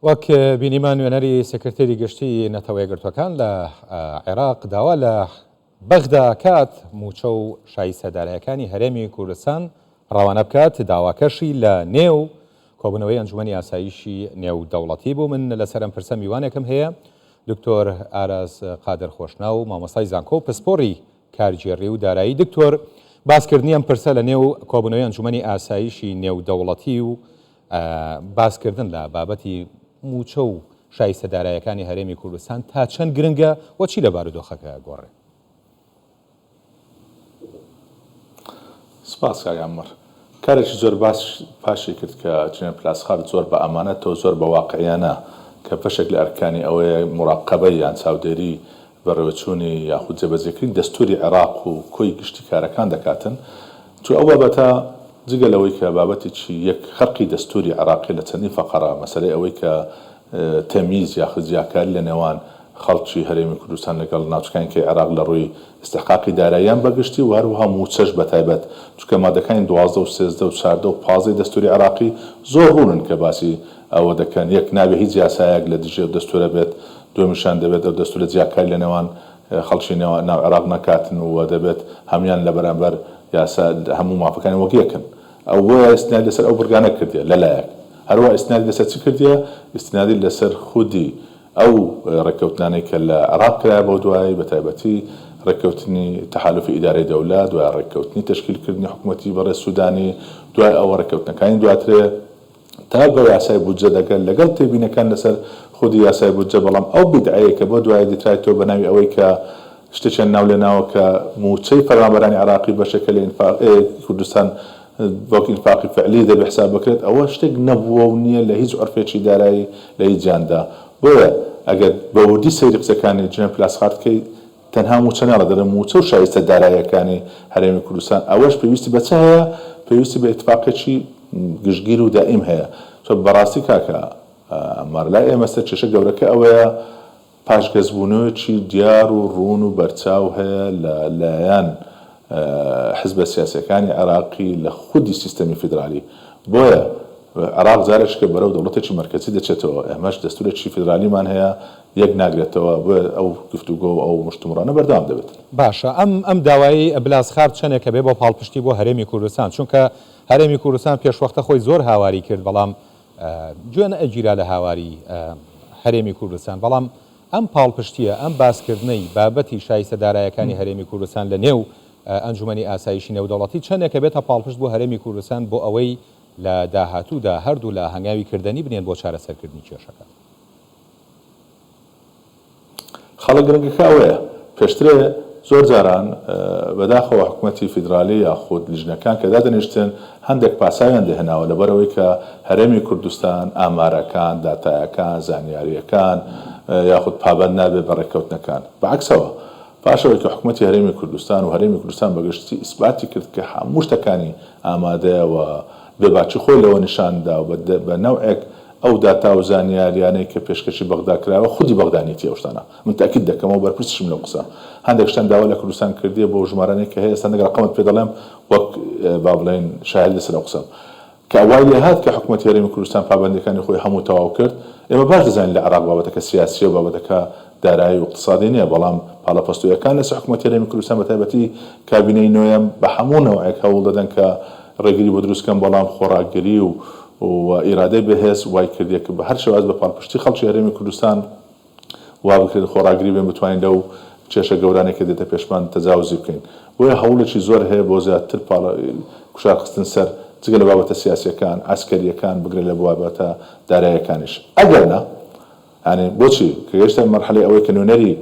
وەک بینیمان نوێنەری سکرتێری گشتی نەتەوە یەکگرتووەکان لە عێراق داوا لە بەغدا کات موچە و شایستەدارایەکانی هەرێمی کوردستان ڕەوانە بکات. داواکەشی لە نێو کۆبوونەوەی ئەنجومەنی ئاسایشی نێودەوڵەتی بوو. من لەسەر ئەم پرسە میوانێکم هەیە. دکتۆر ئاراس قادر خۆشناو مامۆستای زانکۆ و پسپۆڕی کارگێڕی و دارایی. دکتۆر باسکردنی ئەم پرسە لە نێو کۆبوونەوەی ئەنجومەنی ئاسایشی نێودەوڵەتی و باسکردن لە بابەتی موچە و شایستەدارایەکانی هەرێمی کوردستان تا چەند گرنگە و چی لە بارودۆخەکە گۆڕێ؟ سپاس کاگامەر. کارێکی زۆر باش پاشی کرد کە چنین پلاسخار زۆر بە ئەمانەتەوە زۆر بە واقعیانە کە بەشێک لە ئەرکانی ئەوەیە مراقبەی یان چاودێری بەڕێوەچوونی یاخود جێبەجێکردنی دەستوری عێراق و کۆی گشتی کارەکان دەکاتن. چون ئەو بابەتە جگە لەوەی کە بابەتێکی یەک خەرقی دەستوری عێراقی لە چەندی فەقەرە مەسەلەی ئەوەی کە تەمیز یاخود زیاکاری لە نێوان خەڵکی هەرێمی کوردستان لەگەڵ ناوچەکانی عێراق لە ڕووی استحقاقی داراییان بەگشتی و هەروەها موچەش بەتایبەت چونکە مادەکانی 12 و 13 و 14 و 15 دەستوری عێراقی زۆر ڕوونن کە باسی ئەوە دەکەن. یەک نابێ هیچ یاسایەک لە دژێ دەستورە بێت، دومیشان دەبێت ئەو دەستورە زیاکاری لە نێوان خەڵکی ناو عێراق نەکاتن و دەبێت هەمان لە بەرامبەر یاسا هەموو مافەکانی وەک یەکن. ئەوە ئیسناد لەسەر ئەو بڕگانە کردیە لەلایەک، هەروە ئیسناد لەسەر چی کردیە؟ ئیسنادی لەسەر خودی ئەو ڕێککەوتانەی کە لە عێراق کرا بۆ دوای بەتایبەتی ڕێککەوتنی تەحالوفی ئیدارەی دەوڵەت، دوای ڕێککەوتنی تەشکیلکردنی حکوومەتی بەڕێز سوودانی، دوای ئەوە ڕێککەوتنەکانی دواترێ تا بە یاسای بودجە دەگەن لەگەڵ تێبینەکان لەسەر خودی یاسای بودجە. بەڵام ئەو بیدعەیە کە بۆ دوای دیترایەوە بە ناوی ئەوەی کە شتێکیان ناو لێناوە کە موچەی فەرمانبەرانی عێراقی بەشێکە لە کوردستان وەک ئینفاقی فعلی دەبێ حساب بکرێت، ئەوە شتێک نەبووە و نییە لە هیچ عرفێکی دارایی لە هیچ جاندا. بۆیە ئەگەر بەوردی سەیری قسەکانی جنێ پلاسخارد بکەی تەنها موچە ناڵە دەرە موچە و شایستە داراییەکانی هەرێمی کوردستان ئەوەش پێویستی بە چ هەیە؟ پێویستی بە ئیتفاقێکی گشتگیر و دائیم هەیە. چۆن بەڕاستی کاکە مەرلای ئێمەستە کێشە گەورەکە ئەوەیە پاشگەزبوونەوەیەکی دیار و ڕوون و بەرچاو هەیە لەلایەن حزبە سیاسیەکانی عێراقی لە خودی سیستەمی فیدرالی. بۆیە عێراق جارێککە بەرەو دەوڵەتێکی مەرکەزی دەچێتەوە، ئێمەش دەستورێکی فیدرالیمان هەیە یەک ناگرێتەوە، بۆیە ئەو گفتوگۆ و ئەو مشتومڕانە بەردەوام دەبێت. باشە ئەم داوایی بلاسخارد چەندێکە بێ بۆ پاڵپشتی بۆ هەرێمی کوردستان، چونکە هەرێمی کوردستان پێشوەختە خۆی زۆر هاواری کرد بەڵام گوێ ئەگیرا لە هاواری هەرێمی کوردستان. بەڵام ئەم پاڵپشتیە ئەم باسکردنەی بابەتی شایستەدارایەکانی هەرێمی کوردستان لە نێو ئەنجومەنی ئاسایشی نێودەوڵەتی چەندێکە بێتە پاڵپشت بۆ هەرێمی کوردستان بۆ ئەوەی لە داهاتوودا هەردوو لە هەنگاوی کردنی بنێن بۆ چارەسەرکردنی کێشەکە. خەڵک گرنگەکە ئەوەیە پێشترێ زۆر جاران بەداخەوە حکوومەتی فیدرالی یاخود لیژنەکان کە دادەنیشتن هەندێک پاساویان دەهێناوە لەبەرەوەی کە هەرێمی کوردستان ئامارەکان، داتایەکان، زانیاریەکان یاخود پابەند نابێت بە ڕێککەوتنەکان. بەعکسەوە پاشەوەی کە حکوومەتی هەرێمی کوردستان و هەرێمی کوردستان بەگشتی ئیسباتی کرد کە هەموو شتەکانی ئامادەیەوە بێباچی خۆی لەوە نیشاندا و بە نەوعێک ئەو داتا و زانیاریانەی کە پێشکەشی بەغدا کراوە خودی بەغدانیەتی ئەو شتانە. من تاکید دەکەمەوە بەرپرسشم لەو قسە هەندێک شتان داوا لە کوردستان کردیە بۆ ژمارانەی کە هەیە ئێستا لەگەڵ ڕقمت پێ دەڵێم وەک با بڵێن شاهد لەسەر ئەو قسەم کە وای لێ هات کە حکوومەتی هەرێمی کوردستان پابەندەکانی خۆی هەموو تەواو کرد. ئێمە باش دەزانین لە عێراق بابەتەکە سیاسی و بابەتەکە دارایی و اقتصادی نییە، بەڵام پاڵەپەستویەکان لەسەر حکوومەتی هەرێمی کوردستان بەتایبەتی کابینەی نوێیان بە هەموو نەوعێک هەوڵ دەدەن کە ڕێگری بۆ دروستکەن، بەڵام خۆراکگری و ئیرادەی بەهێز وای کردێ کە بە هەر شێواز بە پاڵپشتی خەڵکی هەرێمی کوردستان وا بکرێت خۆراکگری بێن بتوانین لەو کێشە گەورانێک کە دێتە پێشمان تەجاوزی بکەین. بۆیە هەوڵێکی زۆر هەیە بۆ زیاتر کوشار خستن سەر جگە لە بابەتە سیاسیەکان، عسکەریەکان بگرێت لە بابەتە داراییەکانیش. ئەگەر نە یعنی بۆچی کە گەیشتە مەرحەلەی ئەوەی کە نوێنەری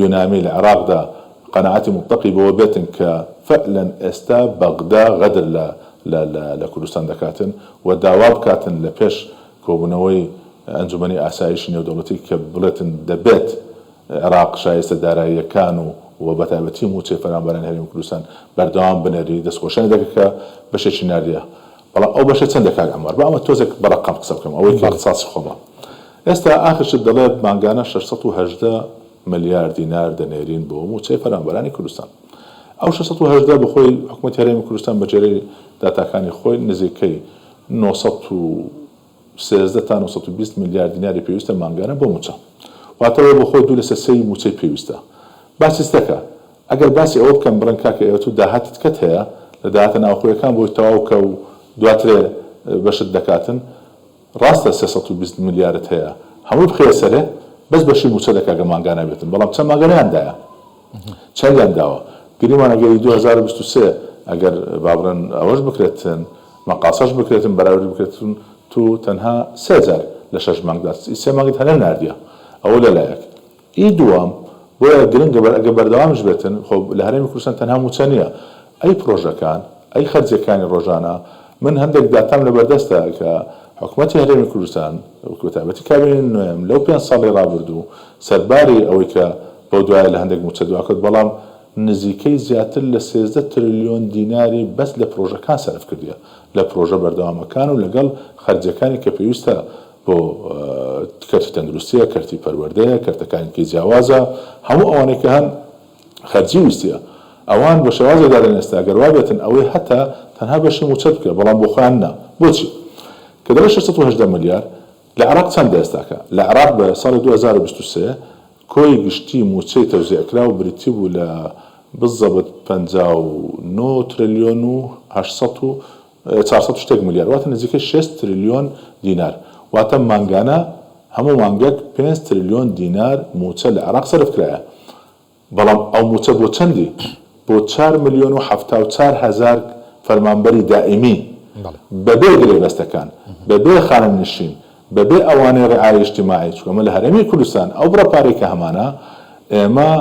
یۆنامی لە عێراقدا قەناعەتی مطلقی بەوە بێتن کە فعلا ئێستا بەغدا غەدر لە کوردستان دەکاتن و داوا بکاتن لە پێش کۆبوونەوەی ئەنجومەنی ئاسایشی نێودەوڵەتی کە بڵێتن دەبێت عێراق شایستە داراییەکان و بەتایبەتی موچەی فەرمانبەرانی هەرێمی کوردستان بەردەوام بنێری دەستخۆشەی دەکە بەشێکی ناردیە. بەڵام ئەو بەشە چەندە کاک ئەمەر بە ئەمە تۆزێک بەڕقم قسە بکەم ئەوەی کە قساسی خۆمە ئێستا ئاخرشت دەڵێت مانگانە 618 ملیارد دینار دەنێرین بۆ موچەی فەرمانبەرانی کوردستان. ئەو 618 بەخۆی حکوومەتی هەرێمی کوردستان بەجێرەی داتاکانی خۆی نزیکەی 900 13 تا 920 میلیارد دیناری پێویستە مانگانە بۆ موچە واتەوە بۆ خۆی 2/3 موچەی پێویستە باسی ستەکە ئەگەر باسی ئەوە بکەم بڵێن کاکە ئێوە تو داهاتت کەت هەیە لە داهاتە ناوخۆیەکان بۆی تەواوکە و دواترێ بەشت دەکاتن ڕاستە 320 میلیارد هەیە هەموو بخێ سەرێ بەس بەشی موچە دەکا کە مانگانە بێتن بەڵام چەند مانگانەیاندایە چەندیان داوە گریمان ئەگەری 2023 ئەگەر بابڕێن ئەوەش بکرێتن مەقاسەش بکرێتن بەراورد بکرێتن تو تەنها 3000 لە 6 مانگدا 3 مانگت هەنە ناردیە ئەوە لەلایەک ئی دووەم بۆیە گرنگە ئەگە بەردەوامش بێتن خۆ لە هەرێمی کوردستان تەنها موچە نییە ئەی پرۆژەکان ئەی خەرجەکانی ڕۆژانە من هەندێک داتام لەبەردەستە کە حکوومەتی هەرێمی کوردستان بەتابەتی کابینی نوێم لەو 5 ساڵی ڕابردوو سەرباری ئەوەی کە بۆ دوایە لە هەندێک موچە دواکەوت بەڵام نزیکەی زیاتر لە 13 تریلیۆن دیناری بەس لە پرۆژەکان سەرف کردیە لە پرۆژە بەردەوامەکان و لەگەڵ خەرجەکانی کە پێویستە بۆ کەرتی تەندروستیە کەرتی پەروەردەیە کەرتەکانێکی جیاوازە هەموو ئەوانەی کە هەن خەرجی ویستیە ئەوان بە شێوازێکدا دەنێستا گەروا بێتن ئەوەی هەتا تەنها بەشی موچە بکە بەڵام بۆ خۆیان نا بۆچی کە دەبێت 680 میلیارد لە عێراق چەند ئێستاکە لە عێراق بە ساڵی 2023 کۆی گشتی موچەی تەوزیعکرا و بریتی بوو لە بالضبط 59 تریلیۆن و 400 شتێک میلیارد واتە نزیکەی 6 تریلیۆن دینار واتە مانگانە هەموو مانگێک 5 تریلیۆن دینار موچە لە عێراق سەرف کرایە بەڵام ئەو موچە بۆ چەندی بۆ 4 ملیۆن و 74 هەزار فەرمانبەری دائیمی بەبێ گرێبەستەکان بەبێ خانەنشین بەبێ ئەوانەی ڕێعای ئیجتیماعی چووکەمە لە هەرێمی کوردستان ئەو بڕەپارەی کە هەمانە ئێمە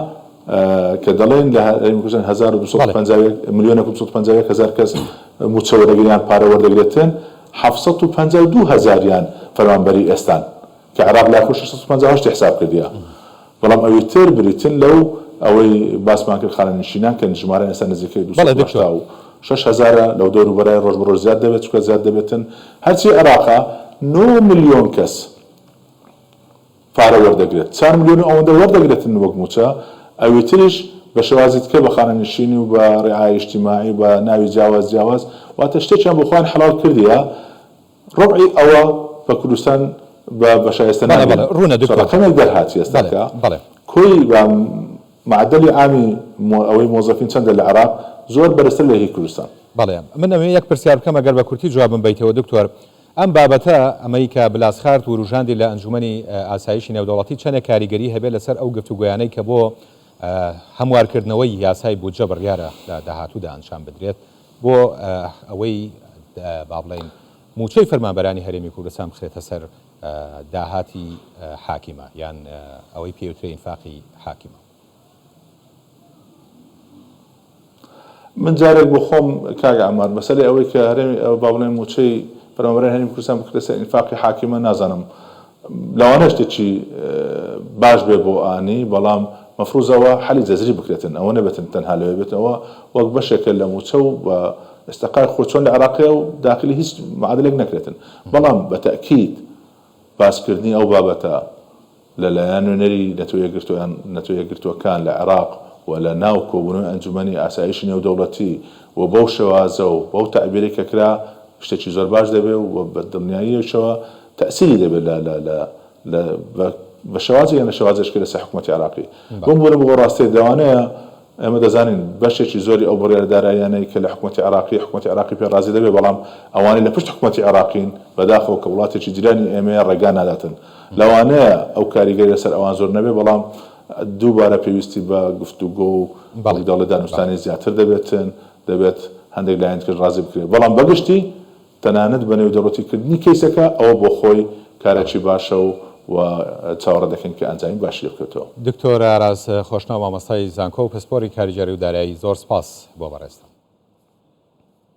کە دەڵێن لە هەرێمی کوردستان 1250 ملیۆن 250 هەزار کەس موچە وەرەگریان پارە وەردەگرێتن 752 هەزاریان فەرمانبەری ئێستان کە عێراق لاکۆ 658 حساب کردیە بەڵام ئەوەی تر بریتن لەو ئەوەی باسمان کرد خانەنشینان کە ژمارە ئێستا نزیکەی 6,000 لەو دەوروبەرای ڕۆژ بە ڕۆژ زیاد دەبێت چکە زیاد دەبێتن هەرچی عێراقا 9 ملیۆن کەس پارە وەردەگرێت 4 ملیۆن ئەوەندە وەردەگرێتن وەک موچە ئەوەی تریش بە شێوازی تکە بە خانەنشینی و بە ڕێعای ئیجتیماعی بە ناوی جیاواز واتە شتێکیان بۆ خۆیان حەڵال کردیە ڕبعی ئەوە بە کوردستان بە شایستە نابێت دەرهاتی ئێستاکە کۆی معدلی عامی ئەوەی مۆزەفین چەندە لە عێراق زۆر بەرزتر لە هی کوردستان بەڵێ من ئەوێ یەک پرسیار بکەم ئەگەر بە کورتی جوابم بیتەوە دکتۆر ئەم بابەتە ئەمەی کە بلاسخارد و ڕوژاندی لە ئەنجومەنی ئاسایشی نێودەوڵەتی چەندە کاریگەری هەبێت لەسەر ئەو گفتوگویانەی کە بۆ هەموارکردنەوەی یاسای بودجە بڕیارە لە داهاتوودا ئەنجام بدرێت بۆ ئەوەی با بڵێن موچەی فەرمانبەرانی هەرێمی کوردستان بخرێتە سەر داهاتی حاکیمە یان ئەوەی پێوترێ ئینفاقی حاکیمە من جارێک بۆ خۆم کاگە ئەمار مەسەلەی ئەوەی کە هەرێمی با بڵێن موچەی فەرمانبەرانی هەرێمی کوردستان بکرێتە سەر ئینفاقی حاکیمە نازانم لەوانە شتێکی باش بێ بۆ ئانی بەڵام مەفروضەوە حەلی جەزری بکرێتن ئەوە نەبێتن تەنها لەوێ بێتەوە وەک بەشێکە لە موچە و بە ئێستاقای خۆچۆن لە عێراقیە و داخلی هیچ معادلێک نەکرێتن بەڵام بە تەئکید باسکردنی ئەو بابەتە لەلایەن نوێنەری نەتۆ یەکگرتووەکان لە عێراق و لە ناو کۆبوونەوەی ئەنجومەنی ئاسایشی نێودەوڵەتی و بەو شێوازە و بەو تەعبیری کە کرا شتێکی زۆر باش دەبێت و بە دڵنیاییەوە تەئسیری دەبێت بە شێوازی یان لە شێوازێشکە لەسەر حکوومەتی عێراقی بۆم بۆ ڕاستی دەوانەیە ئێمە دەزانین بەشێکی زۆری ئەو بڕیاردارایانەی کە لە حکوومەتی عێراقی پێ ڕازی دەبێت بەڵام ئەوانەی لە پشت حکوومەتی عێراقین بەداخەوە کە وڵاتێکی جیرانی ئێمەیە ڕێگا ناداتن لەوانەیە ئەو کاریگەری لەسەر ئەوان زۆر نەبێت بەڵام دووبارە پێویستی بە گفتوگۆ و بەڵگداڵە دانوستانی زیاتر دەبێت هەندێک لایەن کرد ڕازی بکرێت بەڵام بەگشتی تەنانەت بە نێودەوڵەتیکردنی کەیسەکە ئەوە بۆ خۆی کارێکی باشە و چاوەڕە دەکەن کە ئەنجامی باشی بکرێتەوە. دکتۆر ئاراز خۆشناو مامۆستای زانکۆ و پسپۆری کاریگەری و دارایی زۆر سپاس بۆ بەڕێستە.